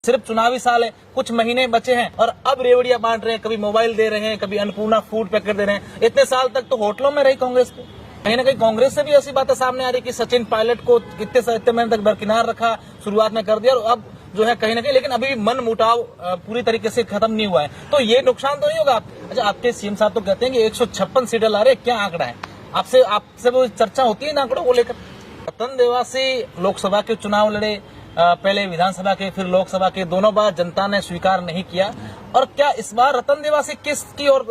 सिर्फ चुनावी साल है, कुछ महीने बचे हैं और अब रेवड़ियां बांट रहे हैं, कभी मोबाइल दे रहे हैं, कभी अन्नपूर्णा फूड पैकेट दे रहे हैं। इतने साल तक तो होटलों में रही कांग्रेस को। कहीं ना कहीं कांग्रेस से भी ऐसी बातें सामने आ रही कि सचिन पायलट को कितने महीने तक दरकिनार रखा, शुरुआत में कर दिया और अब जो है कहीं ना कहीं, लेकिन अभी भी मन मुटाव पूरी तरीके से खत्म नहीं हुआ है। तो ये नुकसान तो नहीं होगा? अच्छा, आपके सीएम साहब तो कहते हैं कि 156 सीटें ला रहे, क्या आंकड़ा है? आपसे वो चर्चा होती है इन आंकड़ों को लेकर? रतन देवासी लोकसभा के चुनाव लड़े, पहले विधानसभा के फिर लोकसभा के, दोनों बार जनता ने स्वीकार नहीं किया। और क्या इस बार रतन देवासी किसकी ओर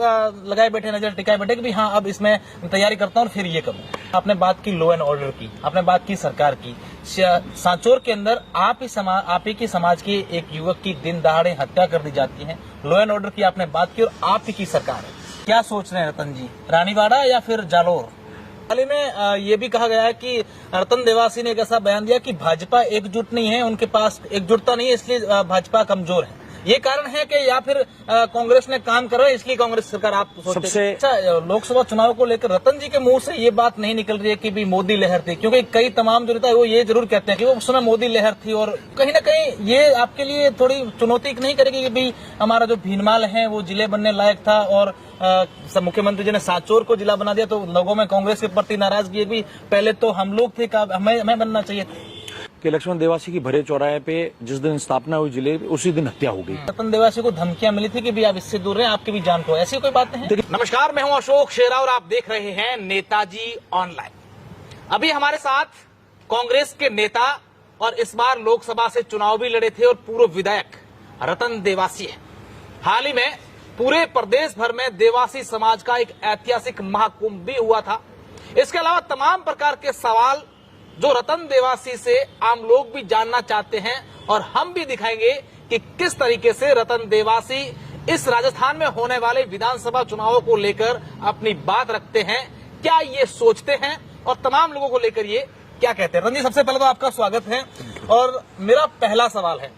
लगाए बैठे, नजर टिकाए बैठे कि भी हाँ अब इसमें तैयारी करता हूँ और फिर ये करूँ? आपने बात की लॉ एंड ऑर्डर की, आपने बात की सरकार की। सांचौर के अंदर आप ही की समाज के एक युवक की दिन दहाड़े हत्या कर दी जाती है। लॉ एंड ऑर्डर की आपने बात की और आप ही की सरकार है। क्या सोच रहे हैं रतन जी, रानीवाड़ा या फिर जालोर? हाल ही में ये भी कहा गया है कि रतन देवासी ने एक ऐसा बयान दिया कि भाजपा एकजुट नहीं है, उनके पास एकजुटता नहीं है, इसलिए भाजपा कमजोर है। ये कारण है कि या फिर कांग्रेस ने काम कर रहा है इसलिए कांग्रेस सरकार? आप सोचते हैं? अच्छा, लोकसभा चुनाव को लेकर रतन जी के मुंह से ये बात नहीं निकल रही है कि भी मोदी लहर थी, क्योंकि कई तमाम जो नेता है वो ये जरूर कहते हैं कि वो उस समय मोदी लहर थी। और कहीं ना कहीं ये आपके लिए थोड़ी चुनौती नहीं करेगी कि भी हमारा जो भीनमाल है वो जिले बनने लायक था और मुख्यमंत्री जी ने सांचौर को जिला बना दिया, तो लोगों में कांग्रेस के प्रति नाराजगी भी, पहले तो हम लोग थे, हमें बनना चाहिए था। कि लक्ष्मण देवासी की भरे चौराहे पे जिस दिन स्थापना हुई जिले, उसी दिन हत्या हो गई। रतन देवासी को धमकियां मिली थी कि भी आप इससे दूर रहे, आपकी भी जान को, ऐसी कोई बात नहीं? नमस्कार, मैं हूं अशोक शेरा और आप देख रहे हैं नेताजी ऑनलाइन। अभी हमारे साथ कांग्रेस के नेता और इस बार लोकसभा से चुनाव भी लड़े थे और पूर्व विधायक रतन देवासी है। हाल ही में पूरे प्रदेश भर में देवासी समाज का एक ऐतिहासिक महाकुंभ भी हुआ था। इसके अलावा तमाम प्रकार के सवाल जो रतन देवासी से आम लोग भी जानना चाहते हैं और हम भी दिखाएंगे कि किस तरीके से रतन देवासी इस राजस्थान में होने वाले विधानसभा चुनावों को लेकर अपनी बात रखते हैं, क्या ये सोचते हैं और तमाम लोगों को लेकर ये क्या कहते हैं। रतन जी, सबसे पहले तो आपका स्वागत है और मेरा पहला सवाल है,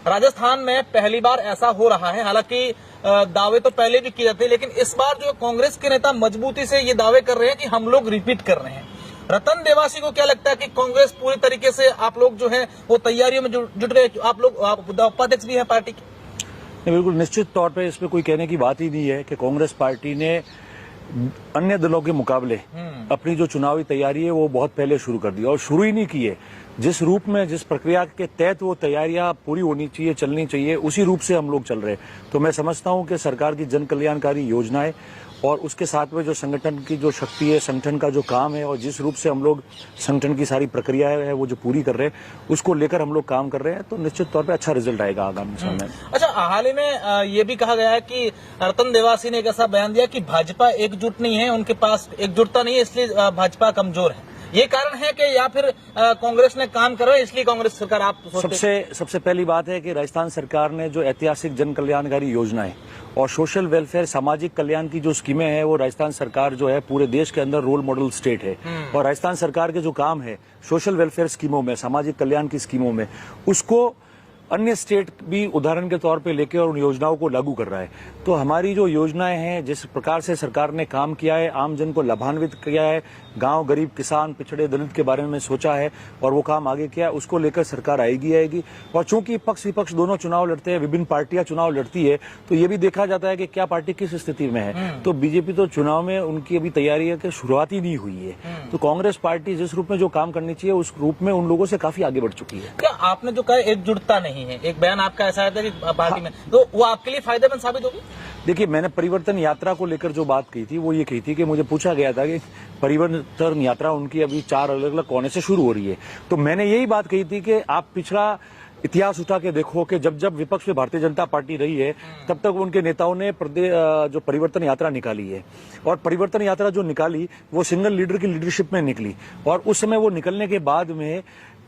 राजस्थान में पहली बार ऐसा हो रहा है, हालांकि दावे तो पहले भी किए जाते हैं, लेकिन इस बार जो कांग्रेस के नेता मजबूती से ये दावे कर रहे हैं कि हम लोग रिपीट कर रहे हैं। रतन देवासी को क्या लगता है कि कांग्रेस पूरी तरीके से, आप लोग जो है वो तैयारियों में जुट गए? आप लोग उपाध्यक्ष भी है पार्टी के? बिल्कुल निश्चित तौर पे इसमें कोई कहने की बात ही नहीं है कि कांग्रेस पार्टी ने अन्य दलों के मुकाबले अपनी जो चुनावी तैयारी है वो बहुत पहले शुरू कर दी और शुरू ही नहीं की है। जिस रूप में, जिस प्रक्रिया के तहत वो तैयारियां पूरी होनी चाहिए, चलनी चाहिए, उसी रूप से हम लोग चल रहे हैं। तो मैं समझता हूं कि सरकार की जन कल्याणकारी योजनाएं और उसके साथ में जो संगठन की जो शक्ति है, संगठन का जो काम है और जिस रूप से हम लोग संगठन की सारी प्रक्रियाएं है वो जो पूरी कर रहे हैं, उसको लेकर हम लोग काम कर रहे हैं, तो निश्चित तौर पे अच्छा रिजल्ट आएगा आगामी समय में। अच्छा, हाल ही में ये भी कहा गया है कि रतन देवासी ने एक ऐसा बयान दिया कि भाजपा एकजुट नहीं है, उनके पास एकजुटता नहीं है, इसलिए भाजपा कमजोर है। ये कारण है कि या फिर कांग्रेस ने काम कर रहा है इसलिए कांग्रेस सरकार? आप सबसे पहली बात है कि राजस्थान सरकार ने जो ऐतिहासिक जन कल्याणकारी योजनाएं और सोशल वेलफेयर, सामाजिक कल्याण की जो स्कीमें हैं, वो राजस्थान सरकार जो है पूरे देश के अंदर रोल मॉडल स्टेट है। और राजस्थान सरकार के जो काम है सोशल वेलफेयर स्कीमों में, सामाजिक कल्याण की स्कीमों में, उसको अन्य स्टेट भी उदाहरण के तौर पे लेके और उन योजनाओं को लागू कर रहा है। तो हमारी जो योजनाएं हैं, जिस प्रकार से सरकार ने काम किया है, आम जन को लाभान्वित किया है, गांव, गरीब, किसान, पिछड़े दलित के बारे में सोचा है और वो काम आगे किया है, उसको लेकर सरकार आएगी। और चूंकि पक्ष विपक्ष दोनों चुनाव लड़ते हैं, विभिन्न पार्टियां चुनाव लड़ती है, तो ये भी देखा जाता है कि क्या पार्टी किस स्थिति में है। तो बीजेपी तो चुनाव में उनकी अभी तैयारी है कि शुरुआत ही नहीं हुई है। तो कांग्रेस पार्टी जिस रूप में जो काम करनी चाहिए उस रूप में उन लोगों से काफी आगे बढ़ चुकी है। क्या आपने जो कहा एकजुटता नहीं है, एक बयान आपका ऐसा है कि पार्टी में, तो वो आपके लिए फायदेमंद साबित होगी? देखिए, मैंने परिवर्तन यात्रा को लेकर जो बात कही थी वो ये कही थी कि मुझे पूछा गया था कि परिवर्तन यात्रा उनकी अभी 4 अलग अलग कोने से शुरू हो रही है। तो मैंने यही बात कही थी कि आप पिछड़ा इतिहास उठा के देखो कि जब जब विपक्ष में भारतीय जनता पार्टी रही है तब तक उनके नेताओं ने जो परिवर्तन यात्रा निकाली है। और परिवर्तन यात्रा जो निकाली वो सिंगल लीडर की लीडरशिप में निकली और उस समय वो निकलने के बाद में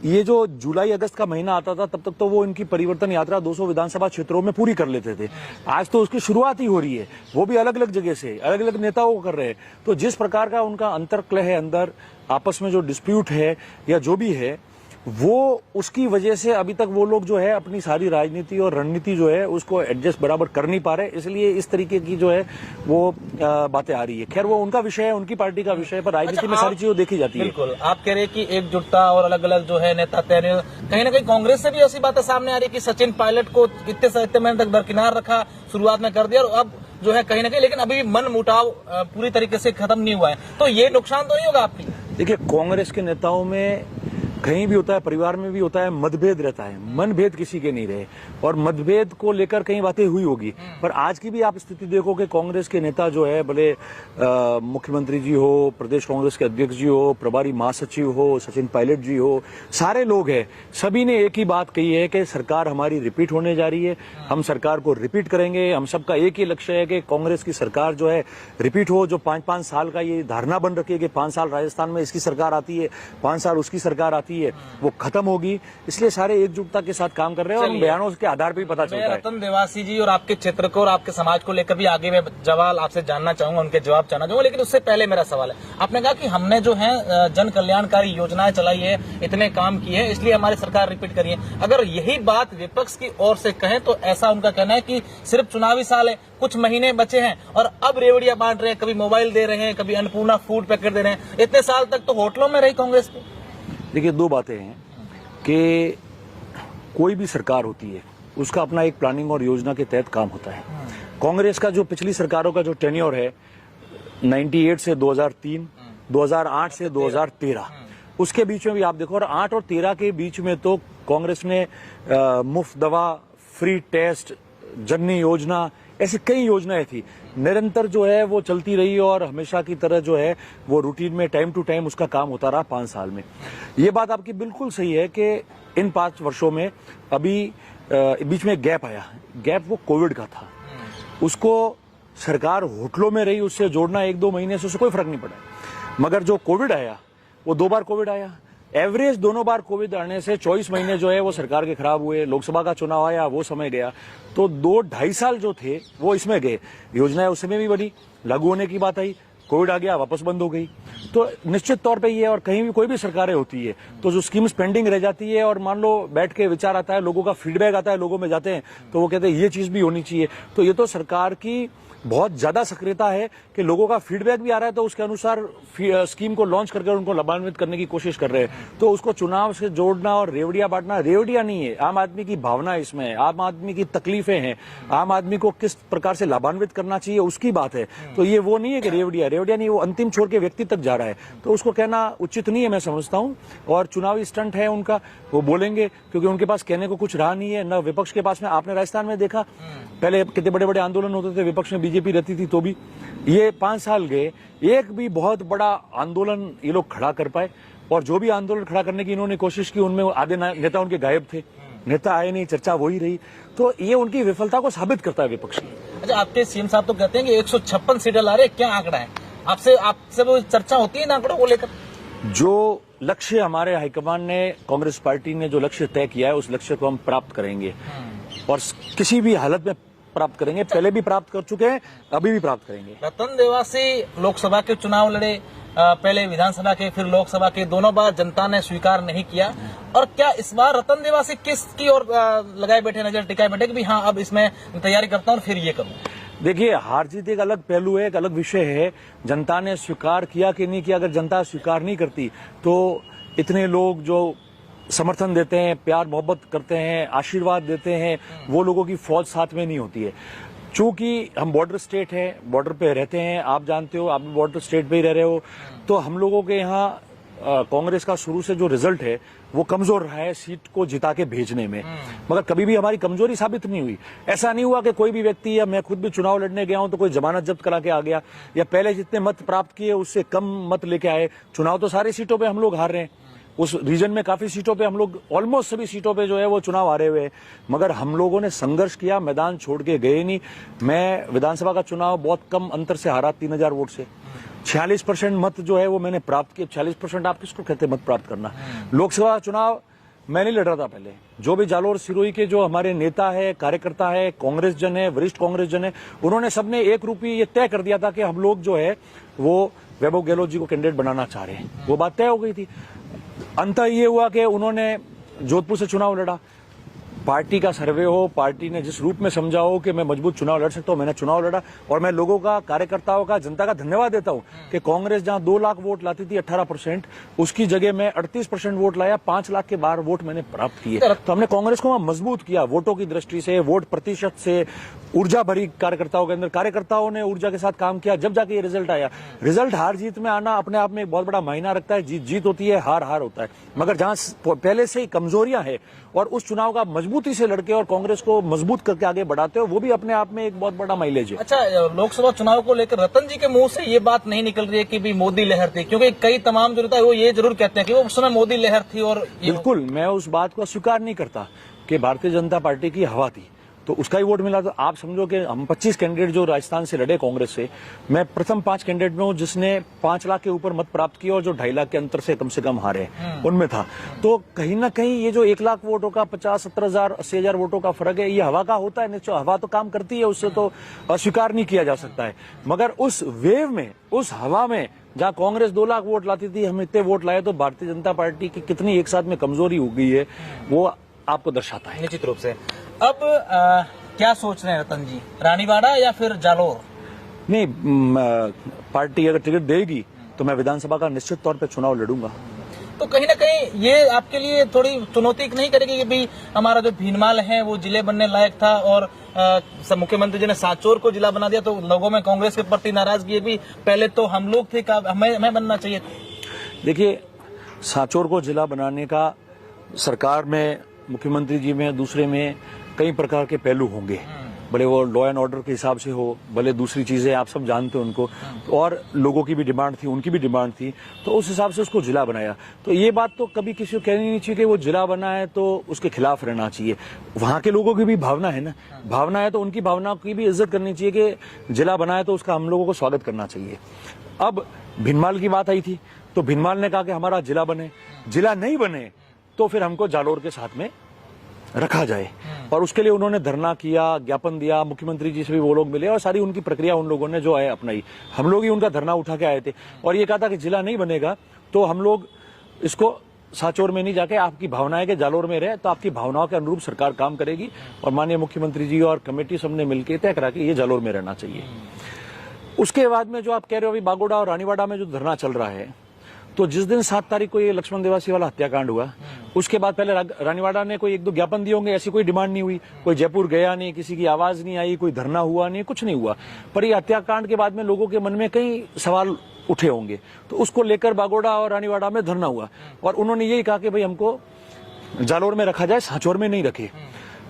ये जो जुलाई अगस्त का महीना आता था तब तक तो वो इनकी परिवर्तन यात्रा 200 विधानसभा क्षेत्रों में पूरी कर लेते थे। आज तो उसकी शुरुआत ही हो रही है, वो भी अलग अलग जगह से, अलग अलग नेताओं को कर रहे हैं। तो जिस प्रकार का उनका अंतर्कलह है, अंदर आपस में जो डिस्प्यूट है या जो भी है, वो उसकी वजह से अभी तक वो लोग जो है अपनी सारी राजनीति और रणनीति जो है उसको एडजस्ट बराबर कर नहीं पा रहे, इसलिए इस तरीके की जो है वो बातें आ रही है। खैर वो उनका विषय है, उनकी पार्टी का विषय है, पर राजनीति में सारी चीजें देखी जाती है। बिल्कुल, आप कह रहे हैं कि एकजुटता और अलग अलग जो है नेता तय, कहीं ना कहीं कांग्रेस से भी ऐसी बातें सामने आ रही है कि सचिन पायलट को इतने महीने तक दरकिनार रखा, शुरुआत में कर दिया और अब जो है कहीं ना कहीं, लेकिन अभी भी मन मुटाव पूरी तरीके से खत्म नहीं हुआ है, तो ये नुकसान तो नहीं होगा आपकी? देखिए, कांग्रेस के नेताओं में कहीं भी होता है, परिवार में भी होता है, मतभेद रहता है, मनभेद किसी के नहीं रहे और मतभेद को लेकर कई बातें हुई होगी, पर आज की भी आप स्थिति देखो कि कांग्रेस के नेता जो है, भले मुख्यमंत्री जी हो, प्रदेश कांग्रेस के अध्यक्ष जी हो, प्रभारी महासचिव हो, सचिन पायलट जी हो, सारे लोग हैं, सभी ने एक ही बात कही है कि सरकार हमारी रिपीट होने जा रही है, हम सरकार को रिपीट करेंगे। हम सबका एक ही लक्ष्य है कि कांग्रेस की सरकार जो है रिपीट हो। जो 5-5 साल का ये धारणा बन रखी है कि 5 साल राजस्थान में इसकी सरकार आती है, 5 साल उसकी सरकार आती है, वो खत्म होगी। इसलिए सारे एकजुटता के साथ काम कर रहे हैं और बयानों के आधार पर भी पता चलता है। रतन देवासी जी और आपके क्षेत्र को और आपके समाज को लेकर भी आगे मैं सवाल आपसे जानना चाहूंगा, उनके जवाब जानना चाहूंगा, लेकिन उससे पहले मेरा सवाल है, आपने कहा कि हमने जो है जन कल्याणकारी योजनाएं चलाई है, इतने काम किए हैं, इसलिए हमारी सरकार रिपीट करी है। अगर यही बात विपक्ष की ओर से कहें तो ऐसा उनका कहना है कि सिर्फ चुनावी साल है, कुछ महीने बचे हैं और अब रेवड़ियां बांट रहे हैं, कभी मोबाइल दे रहे हैं, कभी अन्नपूर्णा फूड पैकेट दे रहे हैं। इतने साल तक तो होटलों में रही कांग्रेस की। देखिए, दो बातें हैं कि कोई भी सरकार होती है उसका अपना एक प्लानिंग और योजना के तहत काम होता है। कांग्रेस का जो पिछली सरकारों का जो टेन्योर है 98 से 2003, 2008 से 2013, उसके बीच में भी आप देखो, और 8 और 13 के बीच में तो कांग्रेस ने मुफ्त दवा, फ्री टेस्ट, जननी योजना, ऐसी कई योजनाएं थी, निरंतर जो है वो चलती रही और हमेशा की तरह जो है वो रूटीन में टाइम टू टाइम उसका काम होता रहा 5 साल में। ये बात आपकी बिल्कुल सही है कि इन 5 वर्षों में अभी बीच में गैप आया, गैप वो कोविड का था, उसको सरकार होटलों में रही, उससे जोड़ना 1-2 महीने से उससे कोई फर्क नहीं पड़ा। मगर जो कोविड आया वो 2 बार कोविड आया, एवरेज दोनों बार कोविड आने से 24 महीने जो है वो सरकार के खराब हुए। लोकसभा का चुनाव आया, वो समय गया, तो 2-2.5 साल जो थे वो इसमें गए। योजनाएं उस समय भी बनी, लागू होने की बात आई, कोविड आ गया, वापस बंद हो गई। तो निश्चित तौर पे ये, और कहीं भी कोई भी सरकारें होती है तो जो स्कीम्स पेंडिंग रह जाती है और मान लो बैठ के विचार आता है, लोगों का फीडबैक आता है, लोगों में जाते हैं तो वो कहते हैं ये चीज भी होनी चाहिए। तो ये तो सरकार की बहुत ज्यादा सक्रियता है कि लोगों का फीडबैक भी आ रहा है तो उसके अनुसार स्कीम को लॉन्च करके उनको लाभान्वित करने की कोशिश कर रहे हैं। तो उसको चुनाव से जोड़ना और रेवड़ियां बांटना, रेवड़ियां नहीं है, आम आदमी की भावना इसमें है, आम आदमी की तकलीफें हैं, आम आदमी को किस प्रकार से लाभान्वित करना चाहिए उसकी बात है। तो ये वो नहीं है कि रेवड़िया नहीं, वो अंतिम छोर के व्यक्ति तक जा रहा है, तो उसको कहना उचित नहीं है, मैं समझता हूँ। और चुनावी स्टंट है उनका, वो बोलेंगे क्योंकि उनके पास कहने को कुछ रहा नहीं है, न विपक्ष के पास में। आपने राजस्थान में देखा पहले कितने बड़े बड़े आंदोलन होते थे, विपक्ष में बीजेपी रहती थी तो भी। ये 5 साल गए, एक भी बहुत बड़ा आंदोलन ये लोग खड़ा कर पाए, और जो भी आंदोलन खड़ा करने की इन्होंने कोशिश की उनमें आधे नेता उनके गायब थे, नेता आए नहीं, चर्चा वही रही। तो ये उनकी विफलता को साबित करता है विपक्ष की। अच्छा, आपके सीएम साहब तो कहते हैं कि 156 सीटें ला रहे, क्या आंकड़ा है? आपसे वो चर्चा होती है इन आंकड़ों को लेकर? जो लक्ष्य हमारे हाईकमान ने, कांग्रेस पार्टी ने जो लक्ष्य तय किया है उस लक्ष्य को हम प्राप्त करेंगे और किसी भी हालत में प्राप्त करेंगे। पहले भी प्राप्त कर चुके हैं, अभी भी प्राप्त करेंगे। रतन देवासी लोकसभा के चुनाव लड़े, पहले विधानसभा के फिर लोकसभा के, दोनों बार जनता ने स्वीकार नहीं किया। और क्या इस बार रतन देवासी किसकी ओर लगाए बैठे, नजर टिकाए बैठे कि भी हाँ अब इसमें तैयारी करता हूँ फिर ये करूँ? देखिए, हार जीत एक अलग पहलू है, एक अलग विषय है। जनता ने स्वीकार किया कि नहीं किया, अगर जनता स्वीकार नहीं करती तो इतने लोग जो समर्थन देते हैं, प्यार मोहब्बत करते हैं, आशीर्वाद देते हैं, वो लोगों की फौज साथ में नहीं होती है। चूंकि हम बॉर्डर स्टेट है, बॉर्डर पे रहते हैं, आप जानते हो, आप भी बॉर्डर स्टेट पे ही रह रहे हो, तो हम लोगों के यहाँ कांग्रेस का शुरू से जो रिजल्ट है वो कमजोर रहा है सीट को जिता के भेजने में, मगर कभी भी हमारी कमजोरी साबित नहीं हुई। ऐसा नहीं हुआ कि कोई भी व्यक्ति, या मैं खुद भी चुनाव लड़ने गया हूं तो कोई जमानत जब्त करा के आ गया, या पहले जितने मत प्राप्त किए उससे कम मत लेके आए। चुनाव तो सारी सीटों पे हम लोग हार रहे हैं, उस रीजन में काफी सीटों पे हम लोग, ऑलमोस्ट सभी सीटों पे जो है वो चुनाव हारे हुए हैं, मगर हम लोगों ने संघर्ष किया, मैदान छोड़ के गए नहीं। मैं विधानसभा का चुनाव बहुत कम अंतर से हारा, 3000 वोट से। 46% मत जो है वो मैंने प्राप्त किए। 46% आप किसको कहते हैं मत प्राप्त करना? लोकसभा चुनाव मैं नहीं लड़ रहा था पहले, जो भी जालोर सिरोही के जो हमारे नेता है, कार्यकर्ता है, कांग्रेस जन है, वरिष्ठ कांग्रेस जन है, उन्होंने सबने एक रूप ये तय कर दिया था कि हम लोग जो है वो वैभव गहलोत जी को कैंडिडेट बनाना चाह रहे हैं। वो बात तय हो गई थी। अंततः ये हुआ कि उन्होंने जोधपुर से चुनाव लड़ा। पार्टी का सर्वे हो, पार्टी ने जिस रूप में समझा हो कि मैं मजबूत चुनाव लड़ सकता हूं, मैंने चुनाव लड़ा। और मैं लोगों का, कार्यकर्ताओं का, जनता का धन्यवाद देता हूं कि कांग्रेस जहां 2 लाख वोट लाती थी 18%, उसकी जगह मैं 38% वोट लाया, 5 लाख के बाहर वोट मैंने प्राप्त किए। तो हमने कांग्रेस को मजबूत किया वोटों की दृष्टि से, वोट प्रतिशत से, ऊर्जा भरी कार्यकर्ताओं के अंदर। कार्यकर्ताओं ने ऊर्जा के साथ काम किया, जब जाके ये रिजल्ट आया। रिजल्ट हार जीत में आना अपने आप में एक बहुत बड़ा मायना रखता है। जीत जीत होती है, हार हार होता है। मगर जहां पहले से ही कमजोरियां हैं और उस चुनाव का मजबूती से लड़के और कांग्रेस को मजबूत करके आगे बढ़ाते हो, वो भी अपने आप में एक बहुत बड़ा माइलेज है। अच्छा, लोकसभा चुनाव को लेकर रतन जी के मुंह से ये बात नहीं निकल रही है कि भी मोदी लहर थी, क्योंकि कई तमाम जो नेता है वो ये जरूर कहते हैं कि वो उस समय मोदी लहर थी। और बिल्कुल, मैं उस बात को स्वीकार नहीं करता कि भारतीय जनता पार्टी की हवा थी तो उसका ही वोट मिला। तो आप समझो कि हम 25 कैंडिडेट जो राजस्थान से लड़े कांग्रेस से, मैं प्रथम 5 कैंडिडेट में हूं जिसने 5 लाख के ऊपर मत प्राप्त किए और जो 2.5 लाख के अंतर से कम हारे, उनमें था। तो कहीं ना कहीं ये जो 1 लाख वोटों का 50-70 हजार 80 हजार वोटों का फर्क है, ये हवा का होता है। निश्चय हवा तो काम करती है, उससे तो अस्वीकार नहीं किया जा सकता है। मगर उस वेव में, उस हवा में जहां कांग्रेस 2 लाख वोट लाती थी, हम इतने वोट लाए, तो भारतीय जनता पार्टी की कितनी एक साथ में कमजोरी हो गई है वो आपको दर्शाता है। निश्चित रूप से। अब क्या सोच रहे हैं रतन जी, रानीवाड़ा या फिर जालोर? नहीं, पार्टी अगर टिकट देगी तो मैं विधानसभा का निश्चित तौर पे चुनाव लड़ूंगा। तो कहीं ना कहीं ये आपके लिए थोड़ी चुनौती नहीं करेगी कि भाई हमारा जो भीनमाल है वो जिले बनने लायक था और मुख्यमंत्री जी ने सांचौर को जिला बना दिया, तो लोगों में कांग्रेस के प्रति नाराजगी भी, पहले तो हम लोग थे, हमें बनना चाहिए। देखिए, सांचौर को जिला बनाने का सरकार में, मुख्यमंत्री जी में, दूसरे में कई प्रकार के पहलू होंगे। भले वो लॉ एंड ऑर्डर के हिसाब से हो, भले दूसरी चीजें, आप सब जानते हो उनको, और लोगों की भी डिमांड थी, उनकी भी डिमांड थी, तो उस हिसाब से उसको जिला बनाया। तो ये बात तो कभी किसी को कहनी नहीं चाहिए कि वो जिला बना है तो उसके खिलाफ रहना चाहिए। वहां के लोगों की भी भावना है ना, भावना है तो उनकी भावना की भी इज्जत करनी चाहिए कि जिला बना है तो उसका हम लोगों को स्वागत करना चाहिए। अब भिनमाल की बात आई थी तो भिनमाल ने कहा कि हमारा जिला बने, जिला नहीं बने तो फिर हमको जालोर के साथ में रखा जाए। और उसके लिए उन्होंने धरना किया, ज्ञापन दिया, मुख्यमंत्री जी से भी वो लोग मिले और सारी उनकी प्रक्रिया उन लोगों ने जो है अपनाई। हम लोग ही उनका धरना उठा के आए थे और ये कहा था कि जिला नहीं बनेगा तो हम लोग इसको सांचौर में नहीं जाके, आपकी भावना है कि जालोर में रहे तो आपकी भावनाओं के अनुरूप सरकार काम करेगी। और माननीय मुख्यमंत्री जी और कमेटी सबने मिलकर तय करा कि ये जालोर में रहना चाहिए। उसके बाद में जो आप कह रहे हो अभी बागोड़ा और रानीवाड़ा में जो धरना चल रहा है, तो जिस दिन 7 तारीख को ये लक्ष्मण देवासी वाला हत्याकांड हुआ, उसके बाद पहले रानीवाड़ा ने कोई 1-2 ज्ञापन दिए होंगे, ऐसी कोई डिमांड नहीं हुई, कोई जयपुर गया नहीं, किसी की आवाज नहीं आई, कोई धरना हुआ नहीं, कुछ नहीं हुआ। पर ये हत्याकांड के बाद में लोगों के मन में कई सवाल उठे होंगे, तो उसको लेकर बागोड़ा और रानीवाड़ा में धरना हुआ और उन्होंने यही कहा कि भाई हमको जालोर में रखा जाए, सांचौर में नहीं रखे।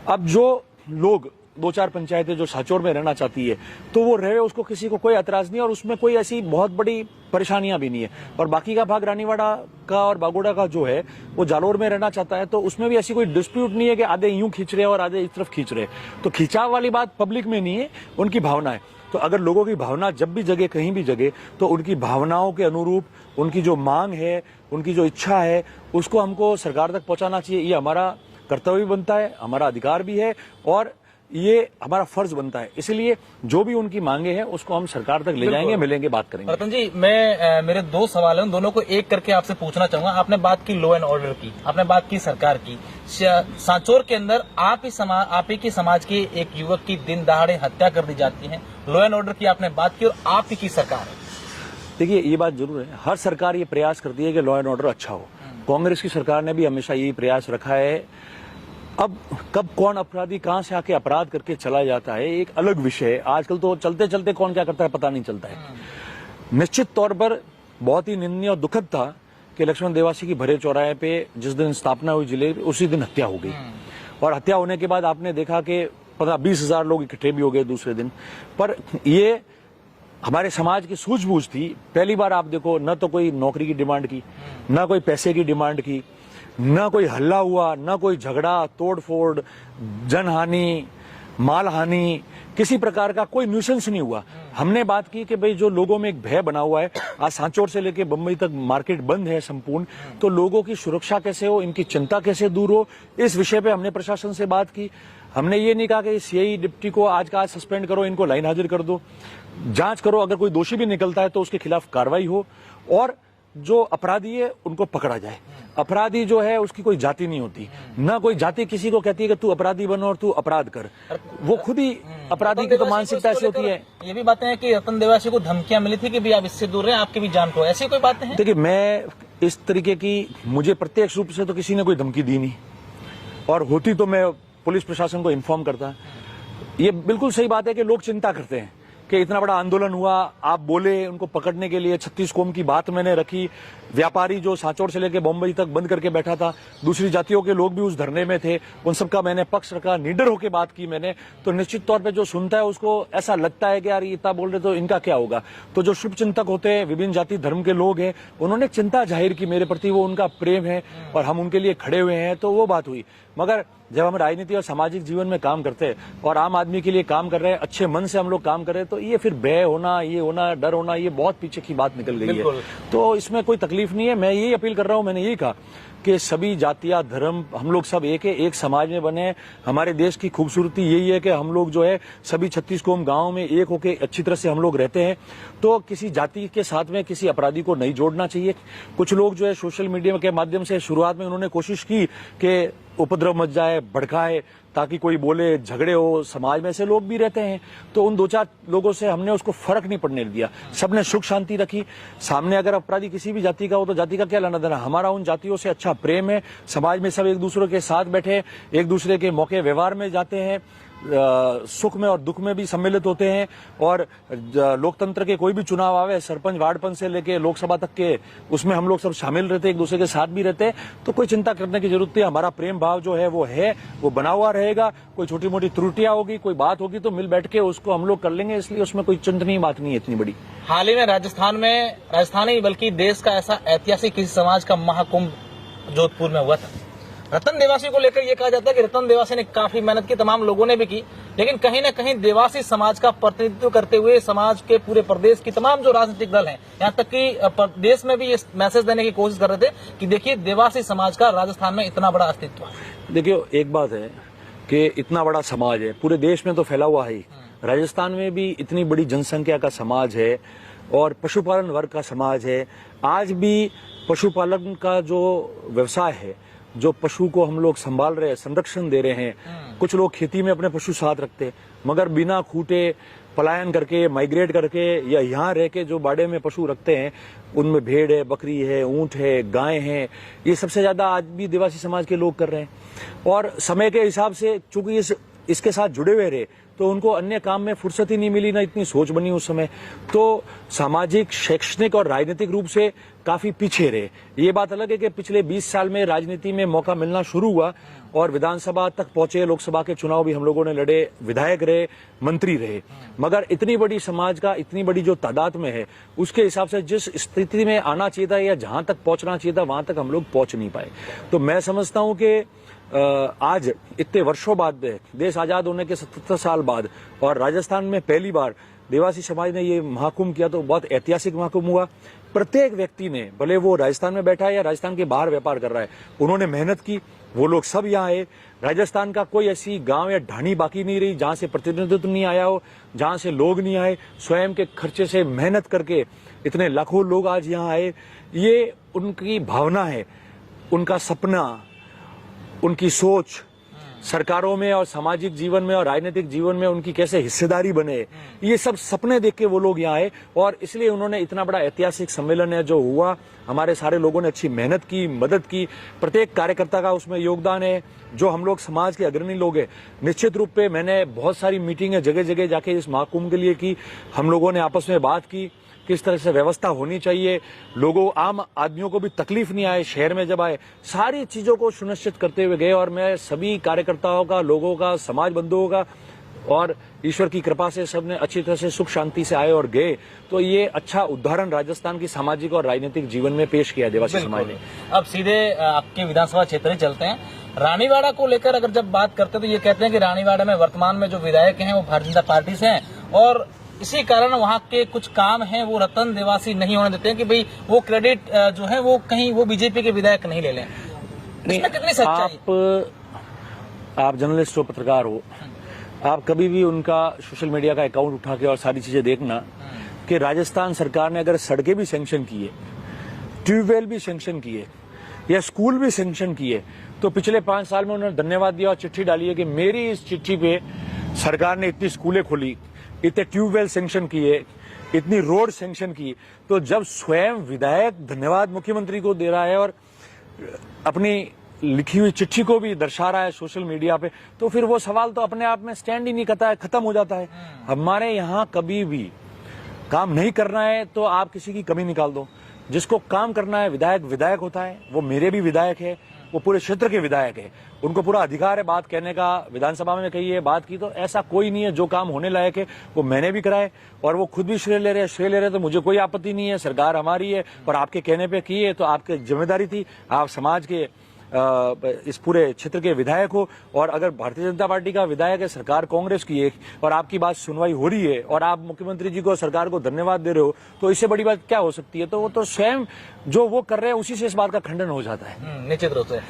अब जो लोग 2-4 पंचायतें जो सांचौर में रहना चाहती है तो वो रहे, उसको किसी को कोई एतराज नहीं है और उसमें कोई ऐसी बहुत बड़ी परेशानियां भी नहीं है। और बाकी का भाग रानीवाड़ा का और बागोड़ा का जो है वो जालोर में रहना चाहता है, तो उसमें भी ऐसी कोई डिस्प्यूट नहीं है कि आधे यूं खींच रहे और आधे इस तरफ खींच रहे। तो खिंचाव वाली बात पब्लिक में नहीं है, उनकी भावना है। तो अगर लोगों की भावना जब भी जगे, कहीं भी जगे, तो उनकी भावनाओं के अनुरूप उनकी जो मांग है, उनकी जो इच्छा है, उसको हमको सरकार तक पहुंचाना चाहिए। ये हमारा कर्तव्य भी बनता है, हमारा अधिकार भी है और ये हमारा फर्ज बनता है। इसलिए जो भी उनकी मांगे हैं उसको हम सरकार तक ले जाएंगे, मिलेंगे, बात करेंगे। रतन जी, मैं मेरे 2 सवाल हैं, दोनों को एक करके आपसे पूछना चाहूंगा। आपने बात की लॉ एंड ऑर्डर की, आपने बात की सरकार की। सांचौर के अंदर आप ही की समाज के एक युवक की दिन दहाड़े हत्या कर दी जाती है, लॉ एंड ऑर्डर की आपने बात की और आप ही की सरकार है। देखिए, ये बात जरूर है, हर सरकार ये प्रयास करती है कि लॉ एंड ऑर्डर अच्छा हो। कांग्रेस की सरकार ने भी हमेशा यही प्रयास रखा है। अब कब कौन अपराधी कहां से आके अपराध करके चला जाता है एक अलग विषय है। आजकल तो चलते चलते कौन क्या करता है पता नहीं चलता है। निश्चित तौर पर बहुत ही निंदनीय और दुखद था कि लक्ष्मण देवासी की भरे चौराहे पे जिस दिन स्थापना हुई जिले, उसी दिन हत्या हो गई। और हत्या होने के बाद आपने देखा कि 15-20 हजार लोग इकट्ठे भी हो गए दूसरे दिन। पर ये हमारे समाज की सूझबूझ थी। पहली बार आप देखो, न तो कोई नौकरी की डिमांड की, न कोई पैसे की डिमांड की, न कोई हल्ला हुआ, न कोई झगड़ा, तोड़फोड़, जनहानि, मालहानि, किसी प्रकार का कोई न्यूसेंस नहीं हुआ। हमने बात की कि भाई जो लोगों में एक भय बना हुआ है, आज सांचौर से लेके बम्बई तक मार्केट बंद है संपूर्ण, तो लोगों की सुरक्षा कैसे हो, इनकी चिंता कैसे दूर हो, इस विषय पे हमने प्रशासन से बात की। हमने ये नहीं कहा कि सीआई डिप्टी को आज का आज सस्पेंड करो, इनको लाइन हाजिर कर दो, जांच करो, अगर कोई दोषी भी निकलता है तो उसके खिलाफ कार्रवाई हो। और जो अपराधी है उनको पकड़ा जाए। अपराधी जो है उसकी कोई जाति नहीं होती, ना कोई जाति किसी को कहती है कि तू अपराधी बनो और तू अपराध कर, वो खुद ही अपराधी की तो मानसिकता ऐसी होती है। ये भी बातें हैं कि रतन देवासी को धमकियां मिली थी कि भी आप इससे दूर रहें, आपकी भी जान को, ऐसी कोई बातें हैं? देखिए, मैं इस तरीके की मुझे प्रत्यक्ष रूप से तो किसी ने कोई धमकी दी नहीं, और होती तो मैं पुलिस प्रशासन को इन्फॉर्म करता। ये बिल्कुल सही बात है कि लोग चिंता करते हैं कि इतना बड़ा आंदोलन हुआ, आप बोले उनको पकड़ने के लिए 36 कोम की बात मैंने रखी, व्यापारी जो सांचौर से लेकर बॉम्बे तक बंद करके बैठा था, दूसरी जातियों के लोग भी उस धरने में थे, उन सबका मैंने पक्ष रखा, निडर होकर बात की मैंने। तो निश्चित तौर पे जो सुनता है उसको ऐसा लगता है कि यार इतना बोल रहे तो इनका क्या होगा। तो जो शुभ चिंतक होते हैं, विभिन्न जाति धर्म के लोग हैं, उन्होंने चिंता जाहिर की मेरे प्रति, वो उनका प्रेम है और हम उनके लिए खड़े हुए हैं, तो वो बात हुई। मगर जब हम राजनीति और सामाजिक जीवन में काम करते हैं और आम आदमी के लिए काम कर रहे हैं, अच्छे मन से हम लोग काम कर रहे हैं, तो ये फिर भय होना, ये होना, डर होना, ये बहुत पीछे की बात निकल गई है। तो इसमें कोई तकलीफ नहीं है। मैं यही अपील कर रहा हूं, मैंने यही कहा कि सभी जातियां, धर्म, हम लोग सब एक है, एक समाज में बने। हमारे देश की खूबसूरती यही है कि हम लोग जो है सभी 36 कोम गांव में एक होके अच्छी तरह से हम लोग रहते हैं। तो किसी जाति के साथ में किसी अपराधी को नहीं जोड़ना चाहिए। कुछ लोग जो है सोशल मीडिया के माध्यम से शुरुआत में उन्होंने कोशिश की कि उपद्रव मच जाए, भड़काए, ताकि कोई बोले, झगड़े हो। समाज में ऐसे लोग भी रहते हैं, तो उन 2-4 लोगों से हमने उसको फर्क नहीं पड़ने दिया। सबने सुख शांति रखी। सामने अगर अपराधी किसी भी जाति का हो तो जाति का क्या लेना देना, हमारा उन जातियों से अच्छा प्रेम है। समाज में सब एक दूसरे के साथ बैठे, एक दूसरे के मौके व्यवहार में जाते हैं, सुख में और दुख में भी सम्मिलित होते हैं। और लोकतंत्र के कोई भी चुनाव आवे, सरपंच वार्ड से लेके लोकसभा तक के, उसमें हम लोग सब शामिल रहते, एक दूसरे के साथ भी रहते हैं। तो कोई चिंता करने की जरूरत नहीं। हमारा प्रेम भाव जो है वो बना हुआ रहेगा। कोई छोटी मोटी त्रुटियां होगी, कोई बात होगी तो मिल बैठ के उसको हम लोग कर लेंगे, इसलिए उसमें कोई चिंतनीय बात नहीं है इतनी बड़ी। हाल ही में राजस्थान ही बल्कि देश का ऐसा ऐतिहासिक किसी समाज का महाकुंभ जोधपुर में हुआ था। रतन देवासी को लेकर यह कहा जाता है कि रतन देवासी ने काफी मेहनत की, तमाम लोगों ने भी की, लेकिन कहीं न कहीं देवासी समाज का प्रतिनिधित्व करते हुए समाज के पूरे प्रदेश की तमाम जो राजनीतिक दल हैं, यहाँ तक कि देश में भी ये मैसेज देने की कोशिश कर रहे थे कि देखिए देवासी समाज का राजस्थान में इतना बड़ा अस्तित्व है। देखिए, एक बात है कि इतना बड़ा समाज है, पूरे देश में तो फैला हुआ है, राजस्थान में भी इतनी बड़ी जनसंख्या का समाज है और पशुपालन वर्ग का समाज है। आज भी पशुपालन का जो व्यवसाय है, जो पशु को हम लोग संभाल रहे हैं, संरक्षण दे रहे हैं। कुछ लोग खेती में अपने पशु साथ रखते हैं, मगर बिना खूटे पलायन करके, माइग्रेट करके या यहाँ रह के जो बाड़े में पशु रखते हैं, उनमें भेड़ है, बकरी है, ऊंट है, गाय है, ये सबसे ज्यादा आज भी देवासी समाज के लोग कर रहे हैं। और समय के हिसाब से चूंकि इसके साथ जुड़े हुए रहे, तो उनको अन्य काम में फुर्सत ही नहीं मिली, ना इतनी सोच बनी उस समय। तो सामाजिक, शैक्षणिक और राजनीतिक रूप से काफी पीछे रहे। ये बात अलग है कि पिछले 20 साल में राजनीति में मौका मिलना शुरू हुआ और विधानसभा तक पहुंचे, लोकसभा के चुनाव भी हम लोगों ने लड़े, विधायक रहे, मंत्री रहे। मगर इतनी बड़ी समाज का, इतनी बड़ी जो तादाद में है, उसके हिसाब से जिस स्थिति में आना चाहिए था या जहां तक पहुंचना चाहिए था, वहां तक हम लोग पहुंच नहीं पाए। तो मैं समझता हूं कि आज इतने वर्षों बाद, देश आजाद होने के 77 साल बाद, और राजस्थान में पहली बार देवासी समाज ने ये महाकुंभ किया, तो बहुत ऐतिहासिक महाकुंभ हुआ। प्रत्येक व्यक्ति ने, भले वो राजस्थान में बैठा है या राजस्थान के बाहर व्यापार कर रहा है, उन्होंने मेहनत की। वो लोग सब यहाँ आए। राजस्थान का कोई ऐसी गांव या ढाणी बाकी नहीं रही जहां से प्रतिनिधित्व नहीं आया हो, जहां से लोग नहीं आए। स्वयं के खर्चे से मेहनत करके इतने लाखों लोग आज यहाँ आए। ये उनकी भावना है, उनका सपना, उनकी सोच, सरकारों में और सामाजिक जीवन में और राजनीतिक जीवन में उनकी कैसे हिस्सेदारी बने, ये सब सपने देख के वो लोग यहाँ आए। और इसलिए उन्होंने इतना बड़ा ऐतिहासिक सम्मेलन है जो हुआ, हमारे सारे लोगों ने अच्छी मेहनत की, मदद की, प्रत्येक कार्यकर्ता का उसमें योगदान है। जो हम लोग समाज के अग्रणी लोग हैं, निश्चित रूप पे मैंने बहुत सारी मीटिंगें जगह जगह जाके इस महाकुंभ के लिए की। हम लोगों ने आपस में बात की किस तरह से व्यवस्था होनी चाहिए, लोगों, आम आदमियों को भी तकलीफ नहीं आए, शहर में जब आए, सारी चीजों को सुनिश्चित करते हुए गए। और मैं सभी कार्यकर्ताओं का, लोगों का, समाज बंधुओं का, और ईश्वर की कृपा से सबने अच्छी तरह से सुख शांति से आए और गए। तो ये अच्छा उदाहरण राजस्थान की सामाजिक और राजनीतिक जीवन में पेश किया देवासी समाज ने। अब सीधे आपके विधानसभा क्षेत्र ही चलते हैं। रानीवाड़ा को लेकर अगर जब बात करते हैं तो ये कहते हैं कि रानीवाड़ा में वर्तमान में जो विधायक हैं वो भारतीय जनता पार्टी से हैं, और इसी कारण वहाँ के कुछ काम हैं वो रतन देवासी नहीं होने देते हैं कि भाई वो क्रेडिट जो है वो कहीं वो बीजेपी के विधायक नहीं ले लें। इसमें कितनी सच्चाई? आप जर्नलिस्ट हो, पत्रकार हो, आप कभी भी उनका सोशल मीडिया का अकाउंट उठा के और सारी चीजें देखना कि राजस्थान सरकार ने अगर सड़कें भी सैंक्शन की है ट्यूबवेल भी सैंक्शन किए या स्कूल भी सैंक्शन किए, तो पिछले 5 साल में उन्होंने धन्यवाद दिया और चिट्ठी डाली है कि मेरी इस चिट्ठी पे सरकार ने इतनी स्कूलें खोली, इतने ट्यूबवेल सैंक्शन किए, इतनी रोड सैंक्शन की। तो जब स्वयं विधायक धन्यवाद मुख्यमंत्री को दे रहा है और अपनी लिखी हुई चिट्ठी को भी दर्शा रहा है सोशल मीडिया पे, तो फिर वो सवाल तो अपने आप में स्टैंड ही नहीं करता है, खत्म हो जाता है। हमारे यहाँ कभी भी काम नहीं करना है तो आप किसी की कमी निकाल दो, जिसको काम करना है विधायक विधायक होता है। वो मेरे भी विधायक है, वो पूरे क्षेत्र के विधायक है, उनको पूरा अधिकार है बात कहने का। विधानसभा में कही है बात की, तो ऐसा कोई नहीं है। जो काम होने लायक है वो मैंने भी कराए और वो खुद भी श्रेय ले रहे हैं, तो मुझे कोई आपत्ति नहीं है। सरकार हमारी है और आपके कहने पे की है, तो आपकी जिम्मेदारी थी, आप समाज के इस पूरे क्षेत्र के विधायक हो। और अगर भारतीय जनता पार्टी का विधायक है, सरकार कांग्रेस की है और आपकी बात सुनवाई हो रही है और आप मुख्यमंत्री जी को सरकार को धन्यवाद दे रहे हो, तो इससे बड़ी बात क्या हो सकती है। तो वो तो स्वयं जो वो कर रहे हैं उसी से इस बात का खंडन हो जाता है। निश्चित रूप से।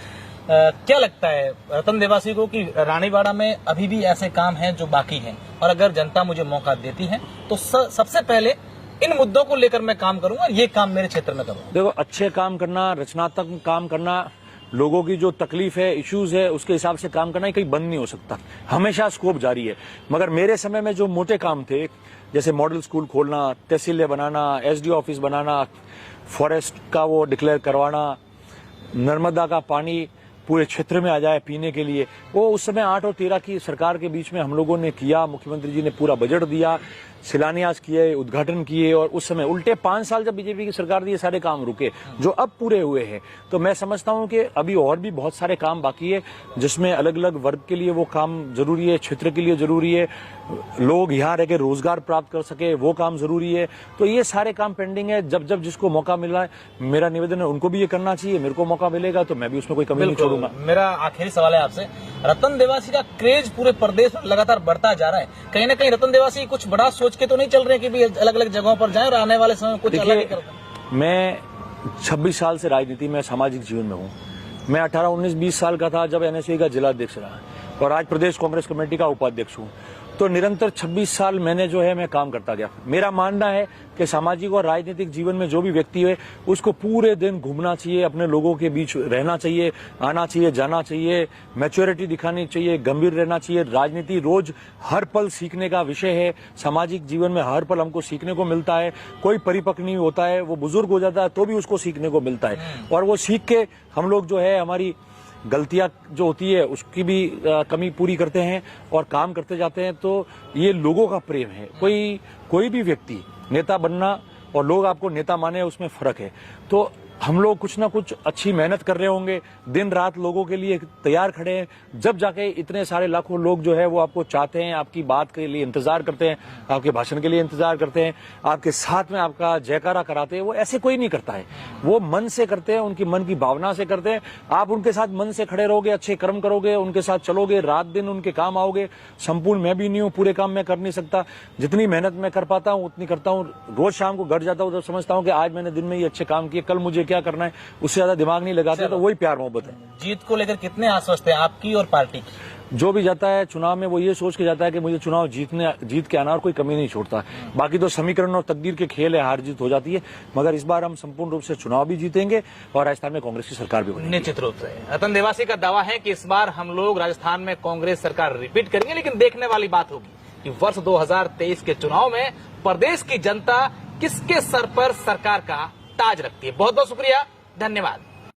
क्या लगता है रतन देवासी को कि रानीवाड़ा में अभी भी ऐसे काम हैं जो बाकी हैं, और अगर जनता मुझे मौका देती है तो सबसे पहले इन मुद्दों को लेकर मैं काम करूंगा, ये काम मेरे क्षेत्र में करूंगा। देखो, अच्छे काम करना, रचनात्मक काम करना, लोगों की जो तकलीफ है, इश्यूज है, उसके हिसाब से काम करना कहीं बंद नहीं हो सकता, हमेशा स्कोप जारी है। मगर मेरे समय में जो मोटे काम थे, जैसे मॉडल स्कूल खोलना, तहसीलें बनाना, एसडीओ ऑफिस बनाना, फॉरेस्ट का वो डिक्लेयर करवाना, नर्मदा का पानी पूरे क्षेत्र में आ जाए पीने के लिए, वो उस समय 8 और 13 की सरकार के बीच में हम लोगों ने किया। मुख्यमंत्री जी ने पूरा बजट दिया, शिलान्यास किए, उद्घाटन किए, और उस समय उल्टे 5 साल जब बीजेपी की सरकार थी ये सारे काम रुके जो अब पूरे हुए हैं। तो मैं समझता हूं कि अभी और भी बहुत सारे काम बाकी है, जिसमें अलग अलग वर्ग के लिए वो काम जरूरी है, क्षेत्र के लिए जरूरी है, लोग यहाँ रह के रोजगार प्राप्त कर सके वो काम जरूरी है। तो ये सारे काम पेंडिंग है। जब जब जिसको मौका मिल रहा है, मेरा निवेदन है उनको भी ये करना चाहिए। मेरे को मौका मिलेगा तो मैं भी उसमें कोई कमी नहीं छोड़ूंगा। मेरा आखिरी सवाल है आपसे, रतन देवासी का क्रेज पूरे प्रदेश में लगातार बढ़ता जा रहा है, कहीं ना कहीं रतन देवासी कुछ बड़ा सोच के तो नहीं चल रहे कि भी अलग अलग जगहों पर जाएं और आने वाले समय में कुछ अलग ही करें? मैं 26 साल से राजनीति में, सामाजिक जीवन में हूँ। मैं 18, 19, 20 साल का था जब एनएसयू का जिला अध्यक्ष रहा और आज प्रदेश कांग्रेस कमेटी का उपाध्यक्ष हूँ। तो निरंतर 26 साल मैंने जो है मैं काम करता गया। मेरा मानना है कि सामाजिक और राजनीतिक जीवन में जो भी व्यक्ति है उसको पूरे दिन घूमना चाहिए, अपने लोगों के बीच रहना चाहिए, आना चाहिए, जाना चाहिए, मैच्योरिटी दिखानी चाहिए, गंभीर रहना चाहिए। राजनीति रोज हर पल सीखने का विषय है। सामाजिक जीवन में हर पल हमको सीखने को मिलता है। कोई परिपक्व नहीं होता है, वो बुजुर्ग हो जाता है तो भी उसको सीखने को मिलता है, और वो सीख के हम लोग जो है हमारी गलतियां जो होती है उसकी भी कमी पूरी करते हैं और काम करते जाते हैं। तो ये लोगों का प्रेम है। कोई भी व्यक्ति नेता बनना और लोग आपको नेता माने, उसमें फर्क है। तो हम लोग कुछ ना कुछ अच्छी मेहनत कर रहे होंगे, दिन रात लोगों के लिए तैयार खड़े हैं, जब जाके इतने सारे लाखों लोग जो है वो आपको चाहते हैं, आपकी बात के लिए इंतजार करते हैं, आपके भाषण के लिए इंतजार करते हैं, आपके साथ में आपका जयकारा कराते हैं। वो ऐसे कोई नहीं करता है, वो मन से करते हैं, उनकी मन की भावना से करते हैं। आप उनके साथ मन से खड़े रहोगे, अच्छे कर्म करोगे, उनके साथ चलोगे, रात दिन उनके काम आओगे। संपूर्ण मैं भी नहीं हूँ, पूरे काम मैं कर नहीं सकता, जितनी मेहनत मैं कर पाता हूँ उतनी करता हूँ। रोज शाम को घर जाता हूँ तो समझता हूँ कि आज मैंने दिन में ये अच्छे काम किए, कल मुझे क्या करना है, उससे ज्यादा दिमाग नहीं लगाते। तो वही प्यार मोहब्बत है। जीत को लेकर कितने आश्वस्त हैं आपकी और पार्टी की? जो भी जाता है चुनाव में वो ये सोच के जाता है कि मुझे चुनाव जीत के आना, और कोई कमी नहीं छोड़ता। बाकी तो समीकरण और तकदीर के खेल है, हार जीत हो जाती है। मगर इस बार हम संपूर्ण रूप से चुनाव भी जीतेंगे और राजस्थान में कांग्रेस की सरकार भी बनेगी। निश्चित रूप से रतन देवासी का दावा है कि इस बार हम लोग राजस्थान में कांग्रेस सरकार रिपीट करेंगे। लेकिन देखने वाली बात होगी कि वर्ष 2023 के चुनाव में प्रदेश की जनता किसके सर पर सरकार का ताज रखती है। बहुत बहुत शुक्रिया, धन्यवाद।